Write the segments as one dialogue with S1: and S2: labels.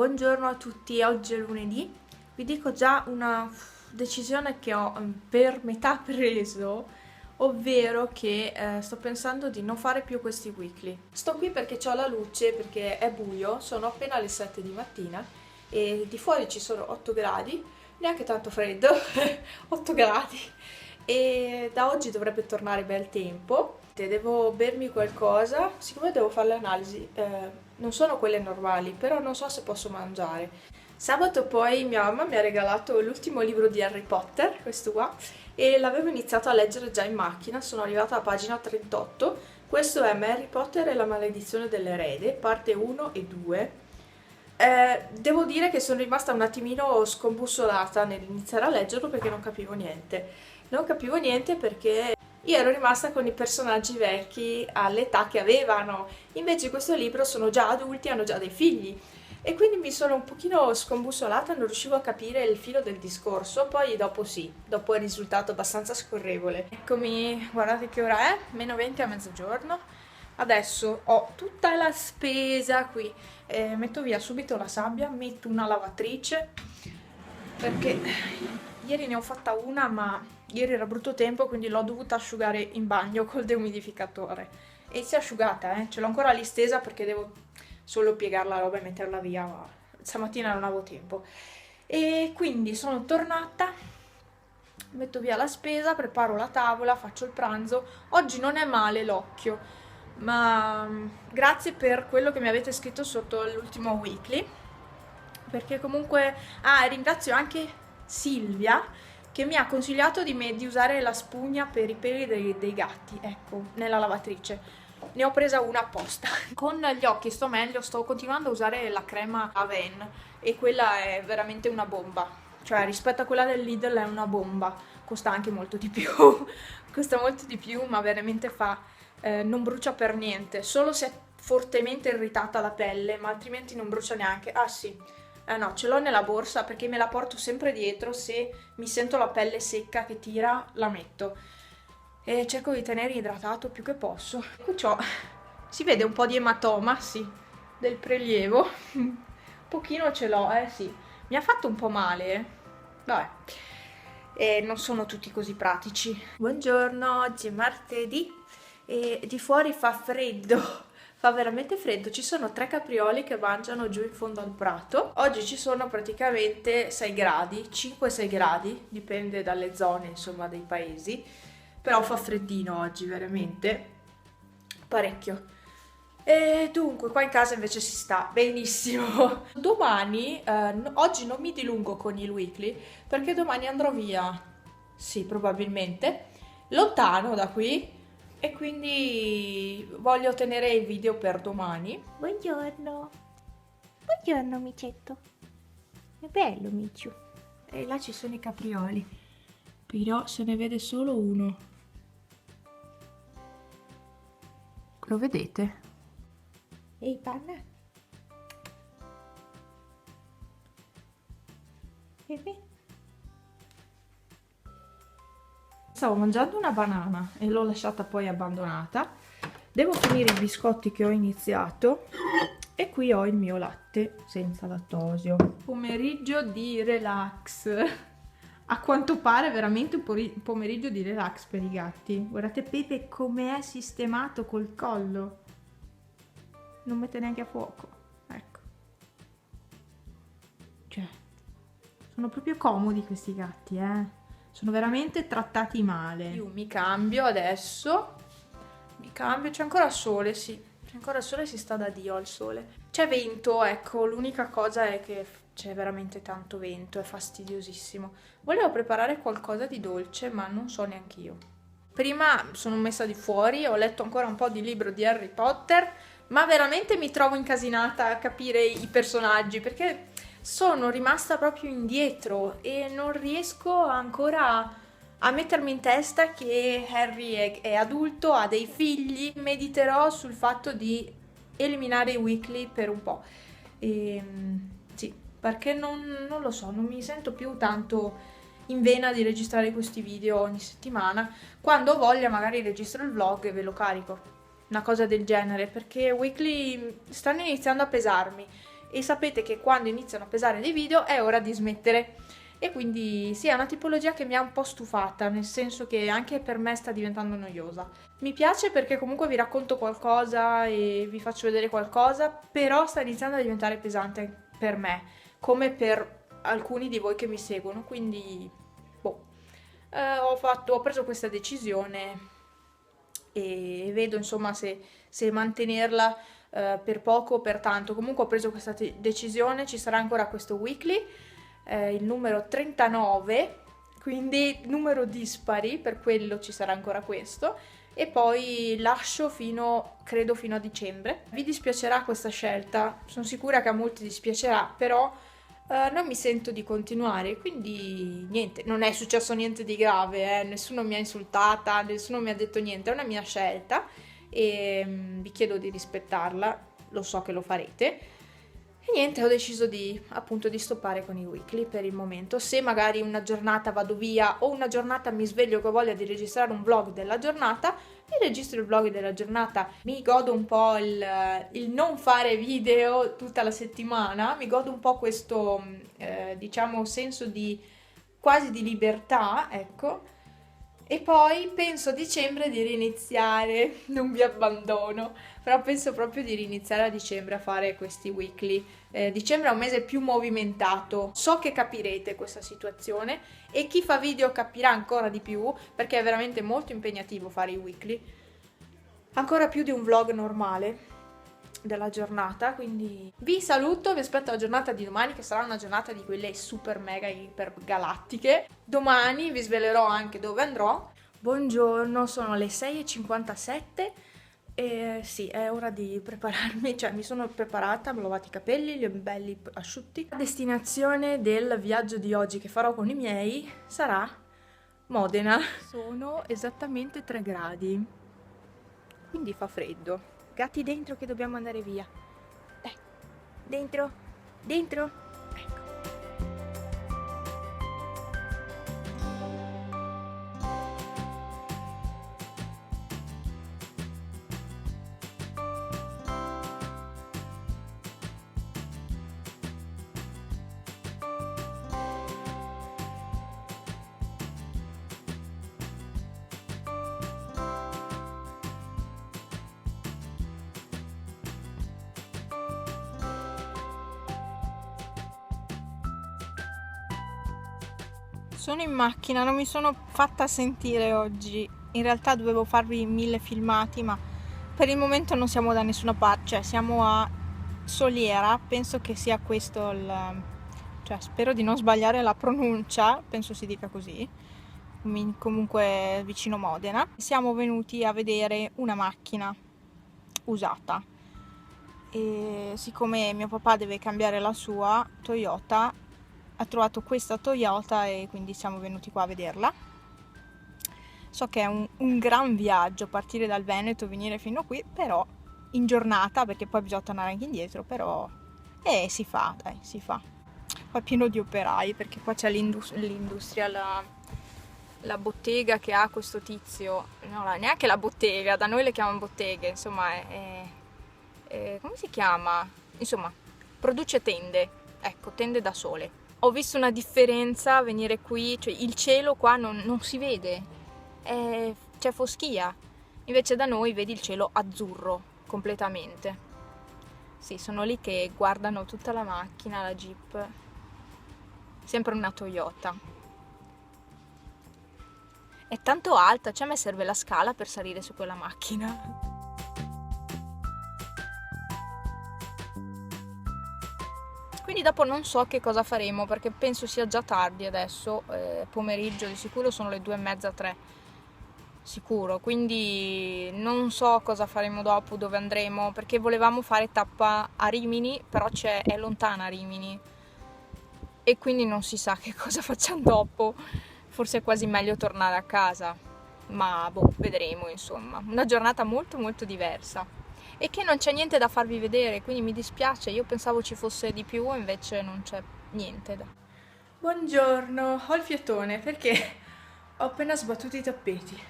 S1: Buongiorno a tutti, oggi è lunedì. Vi dico già una decisione che ho per metà preso, ovvero che sto pensando di non fare più questi weekly. Sto qui perché ho la luce, perché è buio, sono appena le 7 di mattina e di fuori ci sono 8 gradi, neanche tanto freddo, 8 gradi. E da oggi dovrebbe tornare bel tempo. Devo bermi qualcosa, siccome devo fare le analisi, non sono quelle normali, però non so se posso mangiare. Sabato poi mia mamma mi ha regalato l'ultimo libro di Harry Potter, questo qua, e l'avevo iniziato a leggere già in macchina, sono arrivata a pagina 38. Questo è Harry Potter e la maledizione dell'erede, parte 1 e 2. Devo dire che sono rimasta un attimino scombussolata nell'iniziare a leggerlo perché non capivo niente. Non capivo niente perché io ero rimasta con i personaggi vecchi all'età che avevano, invece in questo libro sono già adulti e hanno già dei figli. E quindi mi sono un pochino scombussolata, non riuscivo a capire il filo del discorso, poi dopo sì, dopo è risultato abbastanza scorrevole. Eccomi, guardate che ora è, meno 20 a mezzogiorno. Adesso ho tutta la spesa qui, metto via subito la sabbia, metto una lavatrice, perché ieri ne ho fatta una, ma ieri era brutto tempo, quindi l'ho dovuta asciugare in bagno col deumidificatore. E si è asciugata, ce l'ho ancora lì stesa perché devo solo piegare la roba e metterla via, ma stamattina non avevo tempo. E quindi sono tornata, metto via la spesa, preparo la tavola, faccio il pranzo. Oggi non è male l'occhio, ma grazie per quello che mi avete scritto sotto l'ultimo weekly, perché comunque ringrazio anche Silvia che mi ha consigliato di usare la spugna per i peli dei gatti, ecco, nella lavatrice. Ne ho presa una apposta. Con gli occhi sto meglio, sto continuando a usare la crema Aven e quella è veramente una bomba. Cioè, rispetto a quella del Lidl è una bomba. Costa anche molto di più. Costa molto di più, ma veramente non brucia per niente. Solo se è fortemente irritata la pelle, ma altrimenti non brucia neanche. Ah sì. No, ce l'ho nella borsa perché me la porto sempre dietro, se mi sento la pelle secca che tira, la metto. E cerco di tenere idratato più che posso. Qui si vede un po' di ematoma, sì, del prelievo. Un pochino ce l'ho, sì. Mi ha fatto un po' male, Vabbè. E non sono tutti così pratici. Buongiorno, oggi è martedì e di fuori fa freddo. Fa veramente freddo, ci sono 3 caprioli che mangiano giù in fondo al prato. Oggi ci sono praticamente 6 gradi, 5-6 gradi, dipende dalle zone, insomma, dei paesi. Però fa freddino oggi, veramente, parecchio. E dunque, qua in casa invece si sta benissimo. Domani, oggi non mi dilungo con il weekly, perché domani andrò via, sì, probabilmente, lontano da qui, e quindi voglio tenere il video per domani.
S2: Buongiorno. Buongiorno, micetto. È bello, Micciu.
S1: E là ci sono i caprioli, però se ne vede solo uno. Lo vedete?
S2: Ehi, panna. Bebe.
S1: Stavo mangiando una banana e l'ho lasciata poi abbandonata. Devo finire i biscotti che ho iniziato e qui ho il mio latte senza lattosio. Pomeriggio di relax. A quanto pare veramente un pomeriggio di relax per i gatti. Guardate Pepe come è sistemato col collo. Non mette neanche a fuoco. Ecco. Cioè, sono proprio comodi questi gatti, Sono veramente trattati male. Io mi cambio adesso. Mi cambio, c'è ancora sole, sì. C'è ancora sole, si sta da Dio al sole. C'è vento, ecco, l'unica cosa è che c'è veramente tanto vento, è fastidiosissimo. Volevo preparare qualcosa di dolce, ma non so neanche io. Prima sono messa di fuori, ho letto ancora un po' di libro di Harry Potter, ma veramente mi trovo incasinata a capire i personaggi, perché sono rimasta proprio indietro e non riesco ancora a mettermi in testa che Harry è adulto, ha dei figli. Mediterò sul fatto di eliminare i weekly per un po'. Sì, perché non lo so, non mi sento più tanto in vena di registrare questi video ogni settimana. Quando ho voglia magari registro il vlog e ve lo carico. Una cosa del genere, perché weekly stanno iniziando a pesarmi. e sapete che quando iniziano a pesare dei video è ora di smettere. E quindi sì, è una tipologia che mi ha un po' stufata, nel senso che anche per me sta diventando noiosa. Mi piace perché comunque vi racconto qualcosa e vi faccio vedere qualcosa, però sta iniziando a diventare pesante per me, come per alcuni di voi che mi seguono, quindi boh. Ho preso questa decisione e vedo insomma se mantenerla per poco o per tanto. Comunque ho preso questa decisione, ci sarà ancora questo weekly, il numero 39, quindi numero dispari, per quello ci sarà ancora questo, e poi lascio credo fino a dicembre. Vi dispiacerà questa scelta, sono sicura che a molti dispiacerà, però non mi sento di continuare, quindi niente, non è successo niente di grave, nessuno mi ha insultata, nessuno mi ha detto niente, è una mia scelta e vi chiedo di rispettarla, lo so che lo farete. E niente, ho deciso appunto di stoppare con i weekly per il momento. Se magari una giornata vado via o una giornata mi sveglio che ho voglia di registrare un vlog della giornata, mi registro il vlog della giornata, mi godo un po' il non fare video tutta la settimana, mi godo un po' questo diciamo senso di quasi di libertà, ecco. E poi penso a dicembre di riniziare, non vi abbandono, però penso proprio di riniziare a dicembre a fare questi weekly. Dicembre è un mese più movimentato, so che capirete questa situazione e chi fa video capirà ancora di più perché è veramente molto impegnativo fare i weekly, ancora più di un vlog normale della giornata, quindi vi saluto, vi aspetto la giornata di domani che sarà una giornata di quelle super mega iper galattiche. Domani vi svelerò anche dove andrò. Buongiorno, sono le 6:57 e sì, è ora di prepararmi, cioè mi sono preparata, mi ho lavato i capelli, li ho belli asciutti. La destinazione del viaggio di oggi che farò con i miei sarà Modena. Sono esattamente 3 gradi, quindi fa freddo. Gatti dentro che dobbiamo andare via. Dai, dentro, dentro. Ecco. Sono in macchina, non mi sono fatta sentire oggi. In realtà dovevo farvi 1000 filmati, ma per il momento non siamo da nessuna parte, cioè siamo a Soliera, penso che sia questo cioè spero di non sbagliare la pronuncia, penso si dica così, comunque vicino Modena. Siamo venuti a vedere una macchina usata e siccome mio papà deve cambiare la sua Toyota, ha trovato questa Toyota e quindi siamo venuti qua a vederla. So che è un gran viaggio partire dal Veneto e venire fino qui, però in giornata, perché poi bisogna tornare anche indietro, però si fa, dai, si fa. Qua è pieno di operai perché qua c'è l'industria, la bottega che ha questo tizio, no, neanche la bottega, da noi le chiamano botteghe, insomma come si chiama? Insomma, produce tende, ecco, tende da sole. Ho visto una differenza a venire qui, cioè il cielo qua non si vede, c'è foschia, invece da noi vedi il cielo azzurro completamente. Sì, sono lì che guardano tutta la macchina, la Jeep, sempre una Toyota. È tanto alta, cioè a me serve la scala per salire su quella macchina. Quindi dopo non so che cosa faremo perché penso sia già tardi adesso, pomeriggio di sicuro sono le 2:30, 3 sicuro, quindi non so cosa faremo dopo, dove andremo, perché volevamo fare tappa a Rimini, però è lontana Rimini e quindi non si sa che cosa facciamo dopo, forse è quasi meglio tornare a casa, ma boh, vedremo insomma, una giornata molto molto diversa. E che non c'è niente da farvi vedere, quindi mi dispiace, io pensavo ci fosse di più, invece non c'è niente da... Buongiorno, ho il fiatone perché ho appena sbattuto i tappeti.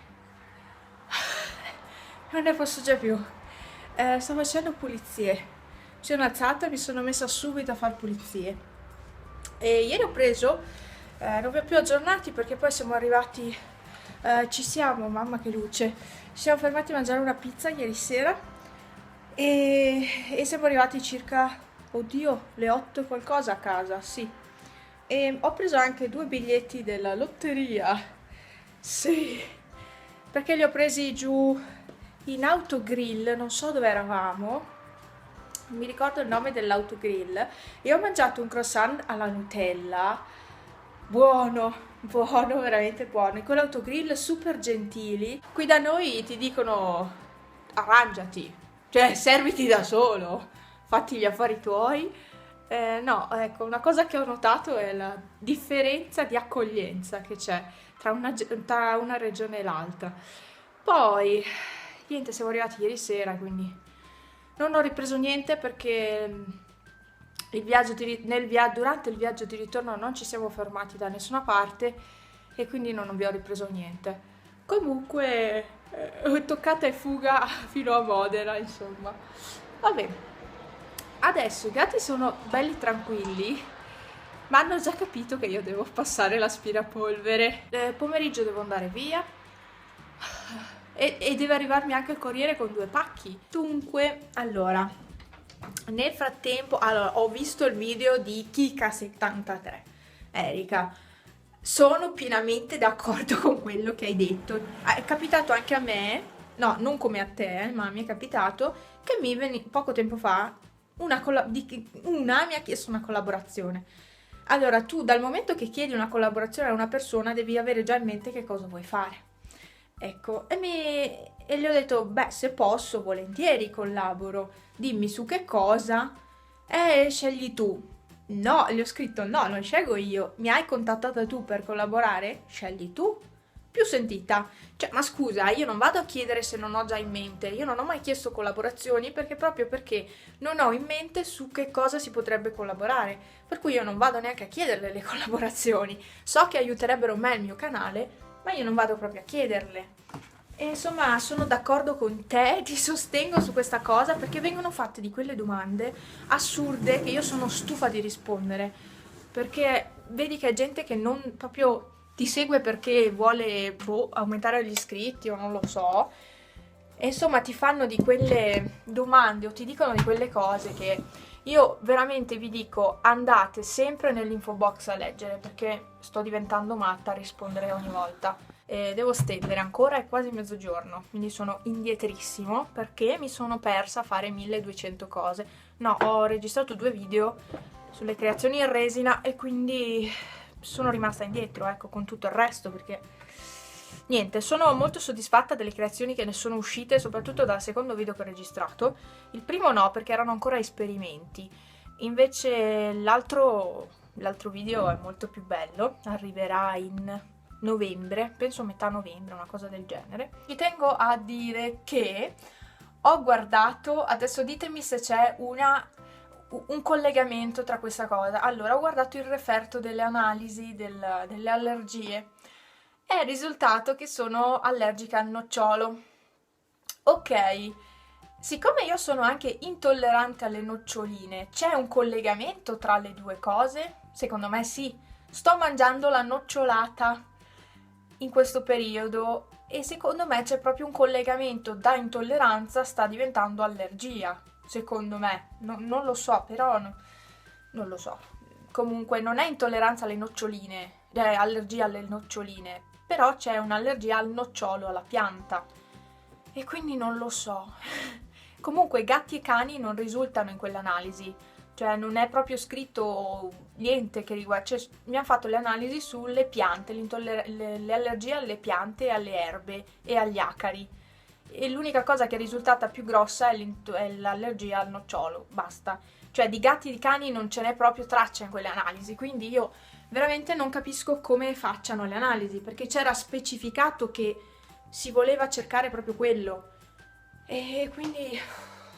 S1: Non ne posso già più. Sto facendo pulizie sono alzata e mi sono messa subito a fare pulizie. E ieri ho preso, non vi ho più aggiornati perché poi siamo arrivati, mamma che luce, ci siamo fermati a mangiare una pizza ieri sera e siamo arrivati circa, oddio, le 8 e qualcosa a casa, sì. E ho preso anche 2 biglietti della lotteria, sì, perché li ho presi giù in autogrill, non so dove eravamo, non mi ricordo il nome dell'autogrill, e ho mangiato un croissant alla Nutella, buono, buono, veramente buono. In quell'autogrill super gentili. Qui da noi ti dicono arrangiati, cioè serviti da solo, fatti gli affari tuoi. No, ecco, una cosa che ho notato è la differenza di accoglienza che c'è tra una regione e l'altra. Poi, niente, siamo arrivati ieri sera, quindi non ho ripreso niente perché durante il viaggio di ritorno non ci siamo fermati da nessuna parte e quindi non abbiamo ripreso niente. Comunque, toccata e fuga fino a Modena, insomma. Va bene. Adesso i gatti sono belli tranquilli, ma hanno già capito che io devo passare l'aspirapolvere. Pomeriggio devo andare via e deve arrivarmi anche il corriere con 2 pacchi. Dunque, allora, nel frattempo, ho visto il video di Kika73. Erika, sono pienamente d'accordo con quello che hai detto. È capitato anche a me, no, non come a te, ma mi è capitato che poco tempo fa una mi ha chiesto una collaborazione. Allora, tu dal momento che chiedi una collaborazione a una persona devi avere già in mente che cosa vuoi fare. Ecco, e gli ho detto, beh, se posso, volentieri collaboro, dimmi su che cosa, scegli tu. No, gli ho scritto, no, non scelgo io, mi hai contattata tu per collaborare? Scegli tu. Più sentita. Cioè, ma scusa, io non vado a chiedere se non ho già in mente, io non ho mai chiesto collaborazioni proprio perché non ho in mente su che cosa si potrebbe collaborare, per cui io non vado neanche a chiederle le collaborazioni. So che aiuterebbero me e il mio canale, ma io non vado proprio a chiederle. E insomma, sono d'accordo con te, ti sostengo su questa cosa perché vengono fatte di quelle domande assurde che io sono stufa di rispondere. Perché vedi che è gente che non proprio ti segue perché vuole aumentare gli iscritti o non lo so. E insomma, ti fanno di quelle domande o ti dicono di quelle cose che io veramente vi dico, andate sempre nell'info box a leggere perché sto diventando matta a rispondere ogni volta. Devo stendere ancora, è quasi mezzogiorno, quindi sono indietrissimo perché mi sono persa a fare 1200 cose. No, ho registrato 2 video sulle creazioni in resina e quindi sono rimasta indietro, ecco, con tutto il resto perché niente, sono molto soddisfatta delle creazioni che ne sono uscite, soprattutto dal secondo video che ho registrato. Il primo no, perché erano ancora esperimenti. Invece l'altro video è molto più bello, arriverà in novembre, penso metà novembre, una cosa del genere. Ci tengo a dire che ho guardato, adesso ditemi se c'è un collegamento tra questa cosa. Allora, ho guardato il referto delle analisi delle allergie. È risultato che sono allergica al nocciolo. Ok, siccome io sono anche intollerante alle noccioline, c'è un collegamento tra le due cose? Secondo me sì. Sto mangiando la nocciolata in questo periodo e secondo me c'è proprio un collegamento, da intolleranza sta diventando allergia, secondo me. Non lo so, però non lo so. Comunque non è intolleranza alle noccioline, allergia alle noccioline, però c'è un'allergia al nocciolo, alla pianta. E quindi non lo so. Comunque gatti e cani non risultano in quell'analisi. Cioè non è proprio scritto niente che riguarda, cioè mi hanno fatto le analisi sulle piante, le allergie alle piante, alle erbe e agli acari. E l'unica cosa che è risultata più grossa è l'allergia al nocciolo, basta. Cioè di gatti e di cani non ce n'è proprio traccia in quelle analisi, quindi io veramente non capisco come facciano le analisi, perché c'era specificato che si voleva cercare proprio quello. E quindi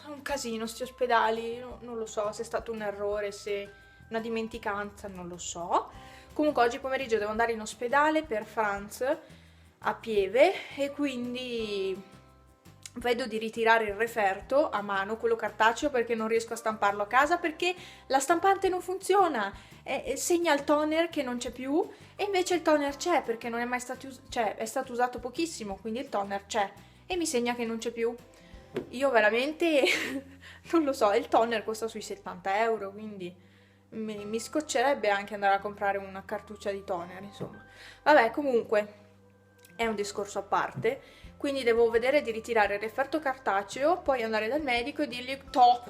S1: un casino, sti ospedali, non lo so se è stato un errore, se una dimenticanza, non lo so. Comunque oggi pomeriggio devo andare in ospedale per Franz a Pieve e quindi vedo di ritirare il referto a mano, quello cartaceo, perché non riesco a stamparlo a casa perché la stampante non funziona, segna il toner che non c'è più e invece il toner c'è perché non è mai stato, cioè è stato usato pochissimo, quindi il toner c'è e mi segna che non c'è più. Io veramente non lo so, il toner costa sui 70 euro, quindi mi scoccerebbe anche andare a comprare una cartuccia di toner, insomma. Vabbè, comunque è un discorso a parte, quindi devo vedere di ritirare il referto cartaceo, poi andare dal medico e dirgli to.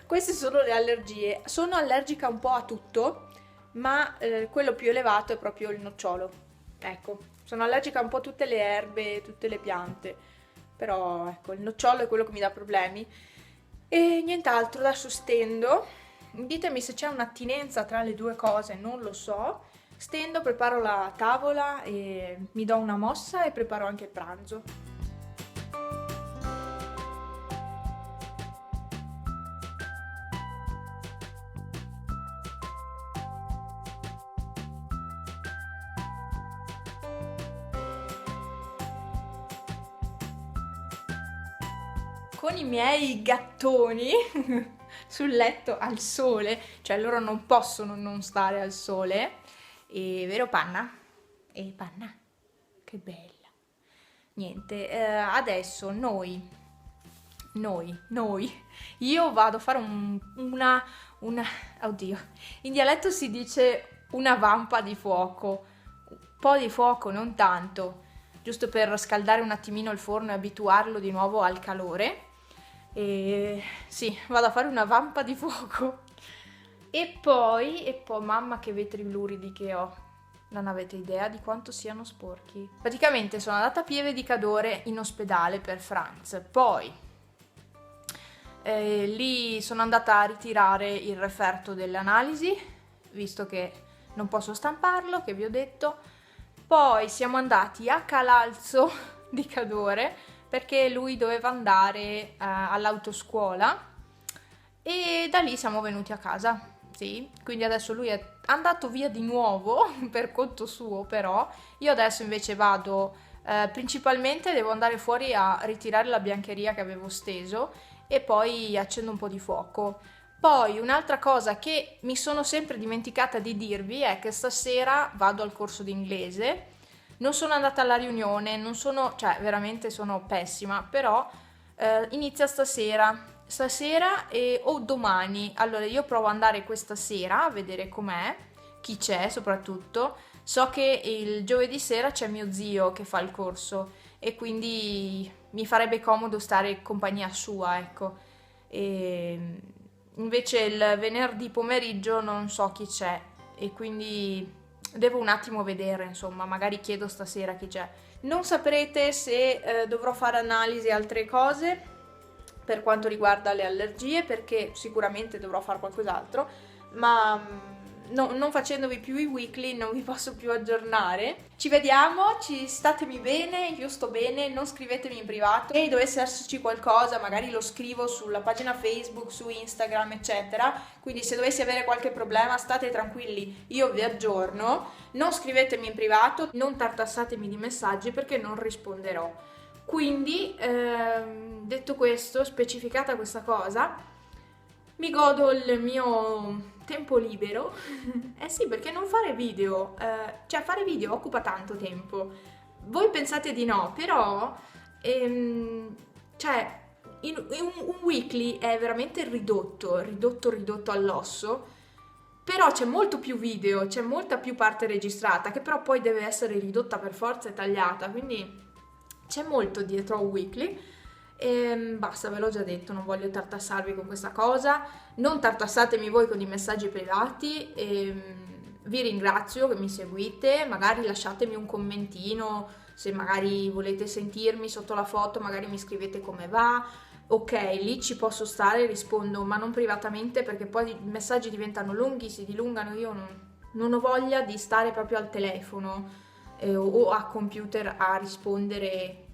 S1: Queste sono le allergie. Sono allergica un po' a tutto, ma quello più elevato è proprio il nocciolo. Ecco, sono allergica un po' a tutte le erbe, tutte le piante, però ecco, il nocciolo è quello che mi dà problemi. E nient'altro, adesso stendo. Ditemi se c'è un'attinenza tra le due cose, non lo so. Stendo, preparo la tavola e mi do una mossa e preparo anche il pranzo. Con i miei gattoni sul letto al sole, cioè loro non possono non stare al sole. E vero Panna? E Panna, che bella. Niente, adesso io vado a fare oddio, in dialetto si dice una vampa di fuoco, un po' di fuoco, non tanto, giusto per scaldare un attimino il forno e abituarlo di nuovo al calore. E sì, vado a fare una vampa di fuoco. E poi, mamma che vetri luridi che ho. Non avete idea di quanto siano sporchi. Praticamente sono andata a Pieve di Cadore in ospedale per Franz. Poi lì sono andata a ritirare il referto delle analisi, visto che non posso stamparlo, che vi ho detto. Poi siamo andati a Calalzo di Cadore perché lui doveva andare all'autoscuola e da lì siamo venuti a casa. Sì, quindi adesso lui è andato via di nuovo per conto suo, però io adesso invece vado, principalmente devo andare fuori a ritirare la biancheria che avevo steso e poi accendo un po' di fuoco. Poi un'altra cosa che mi sono sempre dimenticata di dirvi è che stasera vado al corso di inglese. Non sono andata alla riunione, cioè veramente sono pessima, però inizia stasera o domani. Allora io provo ad andare questa sera a vedere com'è, chi c'è soprattutto. So che il giovedì sera c'è mio zio che fa il corso e quindi mi farebbe comodo stare in compagnia sua, ecco. E invece il venerdì pomeriggio non so chi c'è e quindi devo un attimo vedere, insomma, magari chiedo stasera chi c'è. Non saprete se dovrò fare analisi e altre cose per quanto riguarda le allergie, perché sicuramente dovrò fare qualcos'altro, ma non facendovi più i weekly non vi posso più aggiornare. Ci vediamo, statemi bene, io sto bene, non scrivetemi in privato. Se dovesse esserci qualcosa, magari lo scrivo sulla pagina Facebook, su Instagram, eccetera. Quindi se dovessi avere qualche problema, state tranquilli, io vi aggiorno. Non scrivetemi in privato, non tartassatemi di messaggi perché non risponderò. Quindi, detto questo, specificata questa cosa, mi godo il mio tempo libero. Eh sì, perché non fare video, cioè fare video occupa tanto tempo. Voi pensate di no, però, cioè, un weekly è veramente ridotto all'osso, però c'è molto più video, c'è molta più parte registrata, che però poi deve essere ridotta per forza e tagliata, quindi c'è molto dietro a un weekly. E basta, ve l'ho già detto, non voglio tartassarvi con questa cosa, non tartassatemi voi con i messaggi privati. Vi ringrazio che mi seguite, magari lasciatemi un commentino se magari volete sentirmi sotto la foto, magari mi scrivete come va. Ok, lì ci posso stare, rispondo, ma non privatamente perché poi i messaggi diventano lunghi, si dilungano, io non ho voglia di stare proprio al telefono o a computer a rispondere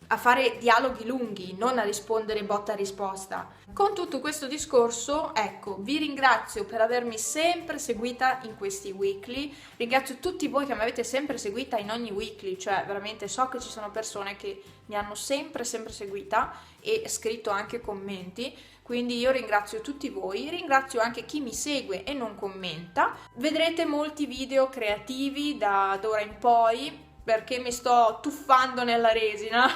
S1: a fare dialoghi lunghi, non a rispondere botta a risposta. Con tutto questo discorso, ecco, vi ringrazio per avermi sempre seguita in questi weekly, ringrazio tutti voi che mi avete sempre seguita in ogni weekly, cioè veramente so che ci sono persone che mi hanno sempre seguita e scritto anche commenti, quindi io ringrazio tutti voi, ringrazio anche chi mi segue e non commenta. Vedrete molti video creativi da d'ora in poi, perché mi sto tuffando nella resina,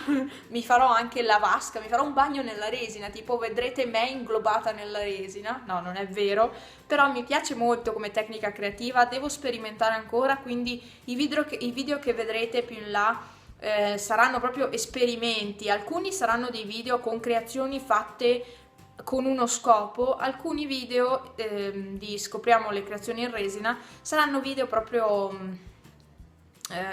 S1: mi farò anche la vasca, mi farò un bagno nella resina, tipo vedrete me inglobata nella resina, no, non è vero, però mi piace molto come tecnica creativa, devo sperimentare ancora, quindi i video che vedrete più in là saranno proprio esperimenti, alcuni saranno dei video con creazioni fatte con uno scopo, alcuni video di scopriamo le creazioni in resina saranno video proprio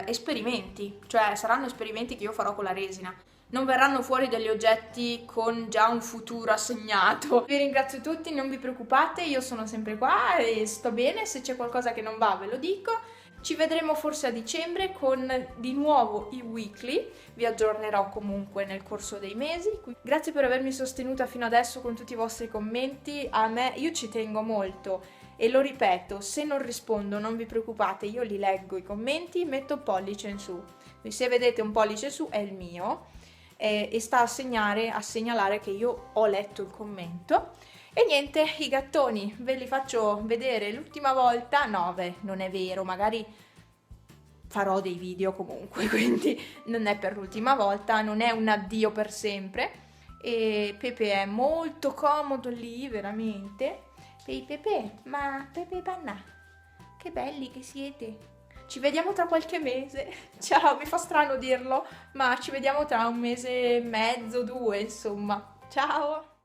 S1: esperimenti, cioè saranno esperimenti che io farò con la resina. Non verranno fuori degli oggetti con già un futuro assegnato. Vi ringrazio tutti, non vi preoccupate, io sono sempre qua e sto bene, se c'è qualcosa che non va ve lo dico. Ci vedremo forse a dicembre con di nuovo i weekly, vi aggiornerò comunque nel corso dei mesi. Grazie per avermi sostenuta fino adesso con tutti i vostri commenti, io ci tengo molto. E lo ripeto, se non rispondo non vi preoccupate, io li leggo i commenti, metto pollice in su. Se vedete un pollice su è il mio e sta a segnalare che io ho letto il commento. E niente, i gattoni ve li faccio vedere l'ultima volta. No, beh, non è vero, magari farò dei video comunque, quindi non è per l'ultima volta, non è un addio per sempre. E Pepe è molto comodo lì, veramente. Pepe, ma Pepe e Panna, che belli che siete. Ci vediamo tra qualche mese. Ciao, mi fa strano dirlo, ma ci vediamo tra un mese e mezzo, 2, insomma. Ciao!